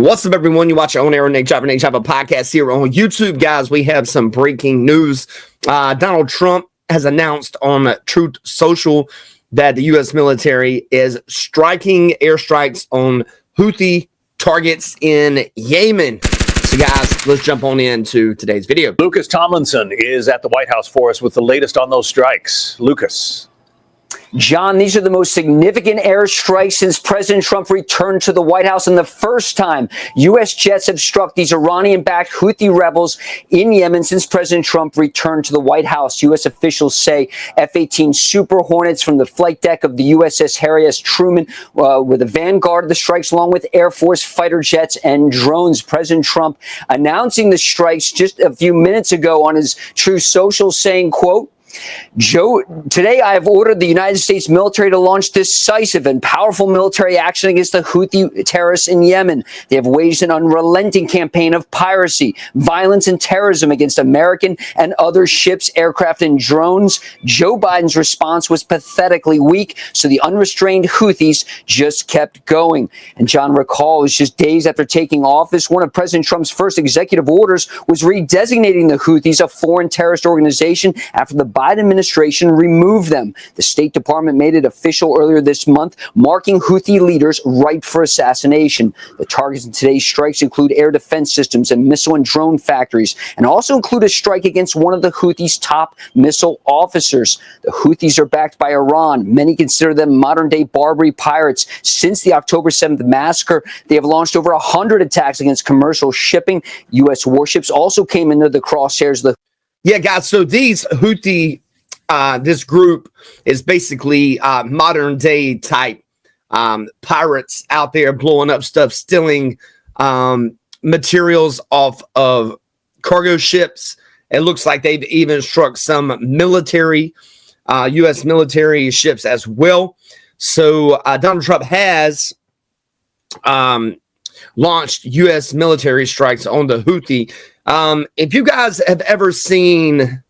What's up, everyone? You watch your own Air Nate Java podcast here on YouTube, guys. We have some breaking news. Donald Trump has announced on Truth Social that the U.S. military is striking airstrikes on Houthi targets in Yemen. So, guys, let's jump on into today's video. Lucas Tomlinson is at the White House for us with the latest on those strikes. Lucas. John, these are the most significant airstrikes since President Trump returned to the White House, and the first time U.S. jets have struck these Iranian-backed Houthi rebels in Yemen since President Trump returned to the White House. U.S. officials say F-18 Super Hornets from the flight deck of the USS Harry S. Truman were the vanguard of the strikes, along with Air Force fighter jets and drones. President Trump announcing the strikes just a few minutes ago on his Truth Social, saying, quote, today I have ordered the United States military to launch decisive and powerful military action against the Houthi terrorists in Yemen. They have waged an unrelenting campaign of piracy, violence, and terrorism against American and other ships, aircraft, and drones. Joe Biden's response was pathetically weak, so the unrestrained Houthis just kept going. And John, recall, it was just days after taking office, one of President Trump's first executive orders was redesignating the Houthis a foreign terrorist organization after the Biden administration removed them. The State Department made it official earlier this month, marking Houthi leaders ripe for assassination. The targets in today's strikes include air defense systems and missile and drone factories, and also include a strike against one of the Houthis' top missile officers. The Houthis are backed by Iran. Many consider them modern-day Barbary pirates. Since the October 7th massacre, they have launched over 100 attacks against commercial shipping. U.S. warships also came into the crosshairs of the Yeah, guys, so these Houthi, this group is basically modern day type pirates out there blowing up stuff, stealing materials off of cargo ships. It looks like they've even struck some military, U.S. military ships as well. So Donald Trump has launched U.S. military strikes on the Houthi. If you guys have ever seen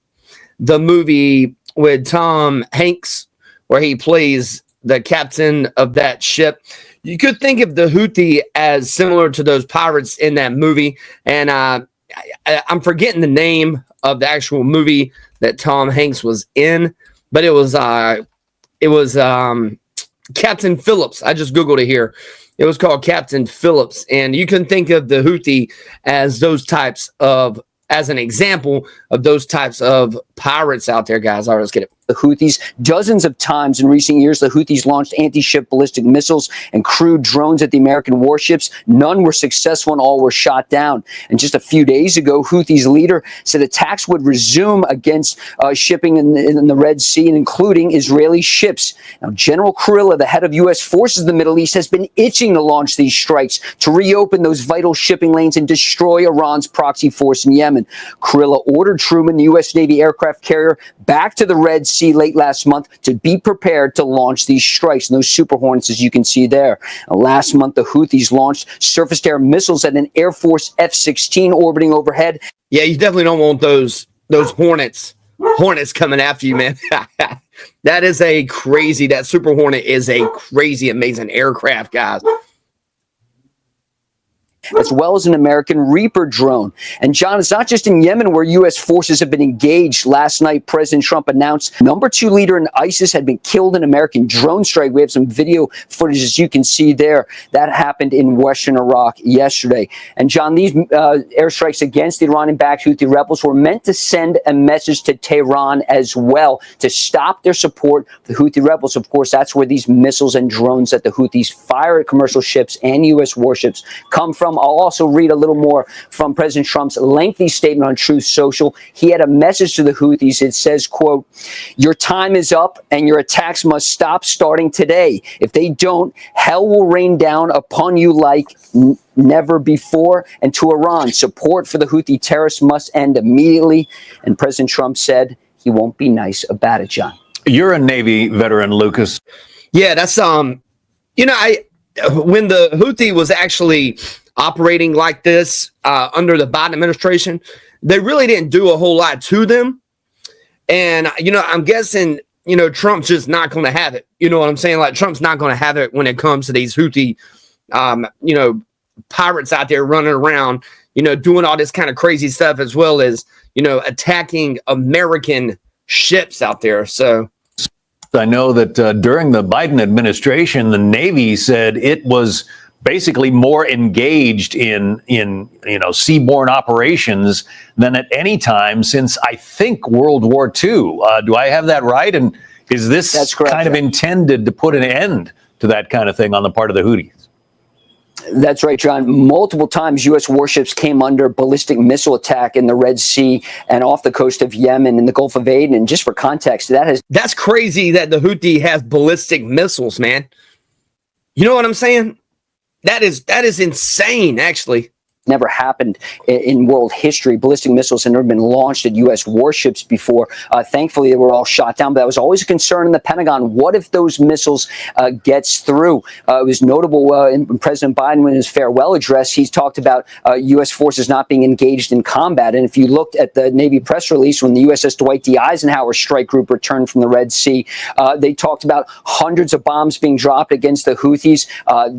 the movie with Tom Hanks, where he plays the captain of that ship, you could think of the Houthi as similar to those pirates in that movie. And I'm forgetting the name of the actual movie that Tom Hanks was in, but it was Captain Phillips. I just Googled it here. It was called Captain Phillips, and you can think of the Houthi as those types of, as an example of those types of pirates out there, guys. All right, let's get it. The Houthis. Dozens of times in recent years, the Houthis launched anti-ship ballistic missiles and crewed drones at the American warships. None were successful and all were shot down. And just a few days ago, Houthis leader said attacks would resume against shipping in the Red Sea, and including Israeli ships. Now, General Kurilla, the head of U.S. forces in the Middle East, has been itching to launch these strikes to reopen those vital shipping lanes and destroy Iran's proxy force in Yemen. Kurilla ordered Truman, the U.S. Navy aircraft carrier, back to the Red Sea late last month to be prepared to launch these strikes. And those Super Hornets, as you can see there. Last month, the Houthis launched surface-to-air missiles at an Air Force F-16 orbiting overhead. Yeah, you definitely don't want those Hornets coming after you, man. That is a crazy, that Super Hornet is a crazy, amazing aircraft, guys, as well as an American Reaper drone. And John, it's not just in Yemen where U.S. forces have been engaged. Last night, President Trump announced #2 leader in ISIS had been killed in an American drone strike. We have some video footage, as you can see there. That happened in western Iraq yesterday. And John, these airstrikes against the Iranian-backed Houthi rebels were meant to send a message to Tehran as well, to stop their support for the Houthi rebels. Of course, that's where these missiles and drones that the Houthis fire at commercial ships and U.S. warships come from. I'll also read a little more from President Trump's lengthy statement on Truth Social. He had a message to the Houthis. It says, quote, "Your time is up and your attacks must stop starting today. If they don't, hell will rain down upon you like never before. And to Iran, support for the Houthi terrorists must end immediately." And President Trump said he won't be nice about it, John. You're a Navy veteran, Lucas. Yeah, that's when the Houthi was actually operating like this under the Biden administration, they really didn't do a whole lot to them. And, I'm guessing, Trump's just not going to have it. You know what I'm saying? Like, Trump's not going to have it when it comes to these Houthi, pirates out there running around, doing all this kind of crazy stuff, as well as, attacking American ships out there. So I know that during the Biden administration, the Navy said it was basically more engaged in seaborne operations than at any time since, I think, World War II. Do I have that right? And is this That's correct, kind of intended to put an end to that kind of thing on the part of the Houthis? That's right, John. Multiple times U.S. warships came under ballistic missile attack in the Red Sea and off the coast of Yemen and the Gulf of Aden. And just for context, that's crazy that the Houthi has ballistic missiles, man. You know what I'm saying? That is insane, actually. Never happened in world history. Ballistic missiles had never been launched at U.S. warships before. Thankfully, they were all shot down, but that was always a concern in the Pentagon. What if those missiles gets through? It was notable in President Biden, in his farewell address, he talked about U.S. forces not being engaged in combat. And if you looked at the Navy press release when the USS Dwight D. Eisenhower strike group returned from the Red Sea, they talked about hundreds of bombs being dropped against the Houthis,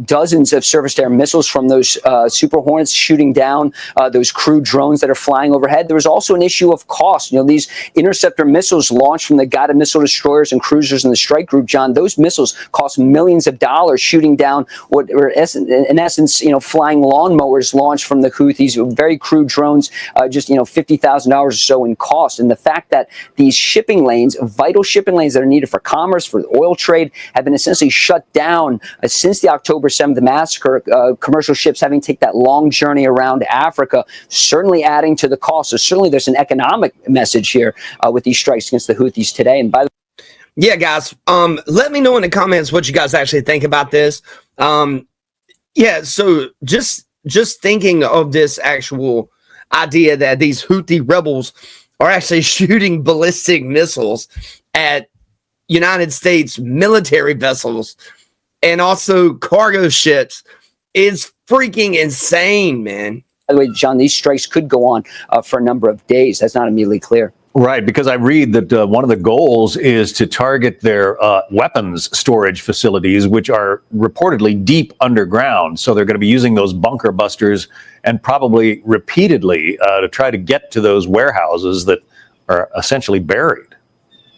dozens of surface-to-air missiles from those Super Hornets shooting down those crew drones that are flying overhead. There was also an issue of cost. These interceptor missiles launched from the guided missile destroyers and cruisers in the strike group, John, those missiles cost millions of dollars, shooting down what were in essence, flying lawnmowers launched from the Houthis, very crude drones, just, $50,000 or so in cost. And the fact that these shipping lanes, vital shipping lanes that are needed for commerce, for the oil trade, have been essentially shut down since the October 7th massacre, commercial ships having to take that long journey around Africa, certainly adding to the cost. So certainly there's an economic message here with these strikes against the Houthis today. And by the yeah, guys, let me know in the comments what you guys actually think about this. Yeah, so just thinking of this actual idea that these Houthi rebels are actually shooting ballistic missiles at United States military vessels and also cargo ships is freaking insane, man. By the way, John, these strikes could go on for a number of days. That's not immediately clear. Right, because I read that one of the goals is to target their weapons storage facilities, which are reportedly deep underground. So they're going to be using those bunker busters and probably repeatedly to try to get to those warehouses that are essentially buried.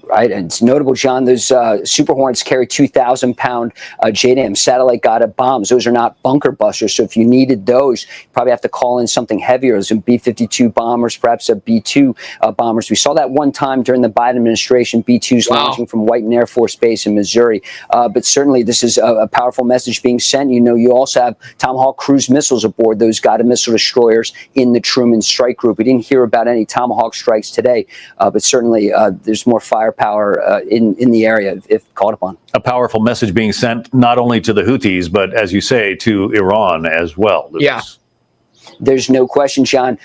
Right, and it's notable, John, those Super Hornets carry 2,000-pound JDAM satellite-guided bombs. Those are not bunker busters, so if you needed those, you probably have to call in something heavier, some B-52 bombers, perhaps a B-2 bombers. We saw that one time during the Biden administration, B-2s launching from Whiten Air Force Base in Missouri. But certainly this is a powerful message being sent. You also have Tomahawk cruise missiles aboard those guided missile destroyers in the Truman Strike Group. We didn't hear about any Tomahawk strikes today, but certainly there's more firepower in the area if called upon. A powerful message being sent not only to the Houthis, but as you say, to Iran as well. Lucas. Yeah. There's no question, John.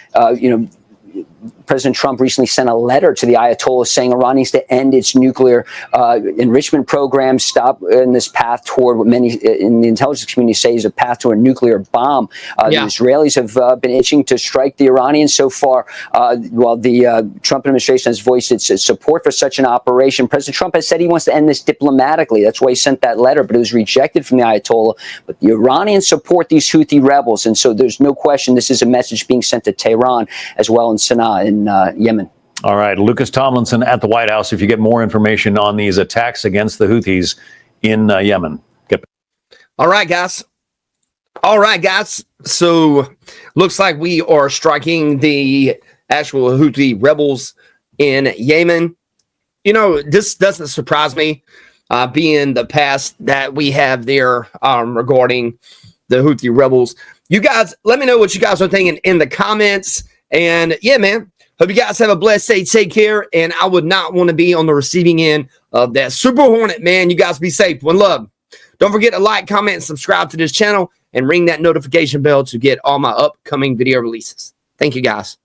President Trump recently sent a letter to the Ayatollah saying Iran needs to end its nuclear enrichment program, stop in this path toward what many in the intelligence community say is a path to a nuclear bomb. The Israelis have been itching to strike the Iranians so far. While the Trump administration has voiced its support for such an operation, President Trump has said he wants to end this diplomatically. That's why he sent that letter, but it was rejected from the Ayatollah. But the Iranians support these Houthi rebels, and so there's no question this is a message being sent to Tehran as well in Sana'a in Yemen. All right, Lucas Tomlinson at the White House. If you get more information on these attacks against the Houthis in Yemen, get back. All right, guys. So looks like we are striking the actual Houthi rebels in Yemen. This doesn't surprise me, being the past that we have there regarding the Houthi rebels. You guys, let me know what you guys are thinking in the comments. And yeah, man, hope you guys have a blessed day. Take care. And I would not want to be on the receiving end of that Super Hornet, man. You guys be safe. One love. Don't forget to like, comment, and subscribe to this channel and ring that notification bell to get all my upcoming video releases. Thank you, guys.